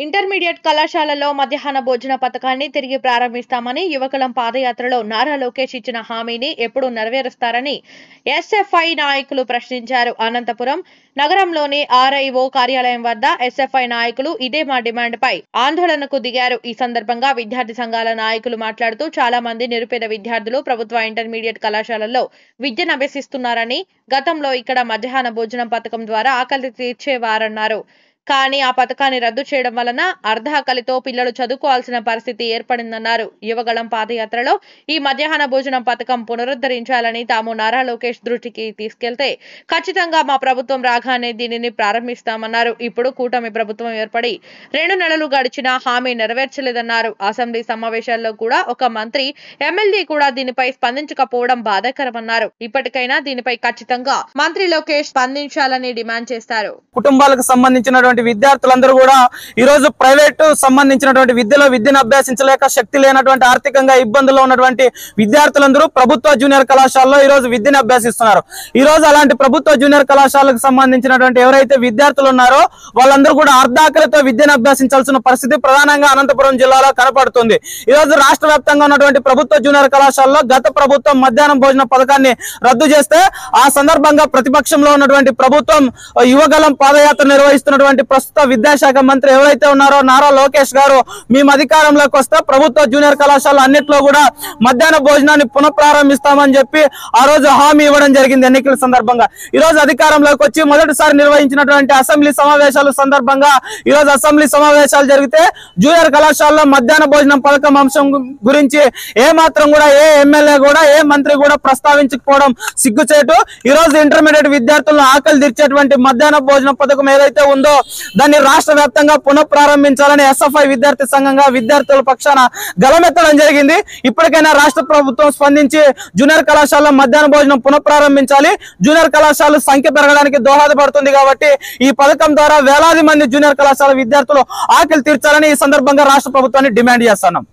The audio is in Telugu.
ఇంటర్మీడియట్ కళాశాలలో మధ్యాహ్న భోజన పథకాన్ని తిరిగి ప్రారంభిస్తామని యువకులం పాదయాత్రలో నారా లోకేష్ ఇచ్చిన హామీని ఎప్పుడు నెరవేరుస్తారని ఎస్ఎఫ్ఐ నాయకులు ప్రశ్నించారు. అనంతపురం నగరంలోని ఆర్ఐఓ కార్యాలయం వద్ద ఎస్ఎఫ్ఐ నాయకులు ఇదే మా డిమాండ్పై ఆందోళనకు దిగారు. ఈ సందర్భంగా విద్యార్థి సంఘాల నాయకులు మాట్లాడుతూ చాలా మంది నిరుపేద విద్యార్థులు ప్రభుత్వ ఇంటర్మీడియట్ కళాశాలల్లో విద్యను అభ్యసిస్తున్నారని, గతంలో ఇక్కడ మధ్యాహ్న భోజనం పథకం ద్వారా ఆకలి తీర్చేవారన్నారు. కానీ ఆ పథకాన్ని రద్దు చేయడం వలన అర్ధాకలితో పిల్లలు చదువుకోవాల్సిన పరిస్థితి ఏర్పడిందన్నారు. యువగళం పాదయాత్రలో ఈ మధ్యాహ్న భోజనం పథకం పునరుద్ధరించాలని తాము నారా లోకేష్ దృష్టికి తీసుకెళ్తే ఖచ్చితంగా మా ప్రభుత్వం రాగానే దీనిని ప్రారంభిస్తామన్నారు. ఇప్పుడు కూటమి ప్రభుత్వం ఏర్పడి 2 నెలలు గడిచినా హామీ నెరవేర్చలేదన్నారు. అసెంబ్లీ సమావేశాల్లో కూడా ఒక మంత్రి, ఎమ్మెల్యే కూడా దీనిపై స్పందించకపోవడం బాధాకరమన్నారు. ఇప్పటికైనా దీనిపై ఖచ్చితంగా మంత్రి లోకేష్ స్పందించాలని డిమాండ్ చేశారు. కుటుంబాలకు సంబంధించినటువంటి విద్యార్థులందరూ కూడా ఈ రోజు ప్రైవేట్ సంబంధించినటువంటి విద్యను అభ్యసించలేక శక్తి లేనటువంటి ఆర్థికంగా ఇబ్బందుల్లో ఉన్నటువంటి విద్యార్థులందరూ ప్రభుత్వ జూనియర్ కళాశాలలో ఈ రోజు విద్యను అభ్యసిస్తున్నారు. ఈ రోజు అలాంటి ప్రభుత్వ జూనియర్ కళాశాలకు సంబంధించినటువంటి ఎవరైతే విద్యార్థులు ఉన్నారో వాళ్ళందరూ కూడా అర్ధాకలితో విద్యను అభ్యసించాల్సిన పరిస్థితి ప్రధానంగా అనంతపురం జిల్లాలో కనపడుతుంది. ఈ రోజు రాష్ట్ర వ్యాప్తంగా ఉన్నటువంటి ప్రభుత్వ జూనియర్ కళాశాలలో గత ప్రభుత్వం మధ్యాహ్నం భోజన పథకాన్ని రద్దు చేస్తే ఆ సందర్భంగా ప్రతిపక్షంలో ఉన్నటువంటి ప్రభుత్వం యువగలం పాదయాత్ర నిర్వహిస్తున్నటువంటి ప్రస్తుత విద్యాశాఖ మంత్రి ఎవరైతే ఉన్నారో నారా లోకేష్ గారు, మేము అధికారంలోకి వస్తే ప్రభుత్వ జూనియర్ కళాశాల అన్నింటిలో కూడా మధ్యాహ్న భోజనాన్ని పునఃప్రారంభిస్తామని చెప్పి ఆ రోజు హామీ ఇవ్వడం జరిగింది. ఎన్నికల సందర్భంగా ఈ రోజు అధికారంలోకి వచ్చి మొదటిసారి నిర్వహించినటువంటి అసెంబ్లీ సమావేశాల సందర్భంగా ఈ రోజు అసెంబ్లీ సమావేశాలు జరిగితే జూనియర్ కళాశాలలో మధ్యాహ్న భోజనం పథకం అంశం గురించి ఏ మాత్రం కూడా ఏ ఎమ్మెల్యే కూడా ఏ మంత్రి కూడా ప్రస్తావించకపోవడం సిగ్గుచేటు. ఈ రోజు ఇంటర్మీడియట్ విద్యార్థులను ఆకలి తీర్చేటువంటి మధ్యాహ్న భోజన పథకం ఏదైతే ఉందో దాన్ని రాష్ట్ర వ్యాప్తంగా పునఃప్రారంభించాలని ఎస్ఎఫ్ఐ విద్యార్థి సంఘంగా విద్యార్థుల పక్షాన గలమెత్తడం జరిగింది. ఇప్పటికైనా రాష్ట్ర ప్రభుత్వం స్పందించి జూనియర్ కళాశాల మధ్యాహ్న భోజనం పునఃప్రారంభించాలి. జూనియర్ కళాశాల సంఖ్య పెరగడానికి దోహదపడుతుంది కాబట్టి ఈ పథకం ద్వారా వేలాది మంది జూనియర్ కళాశాల విద్యార్థులు ఆకలి తీర్చాలని ఈ సందర్భంగా రాష్ట్ర ప్రభుత్వాన్ని డిమాండ్ చేస్తున్నాం.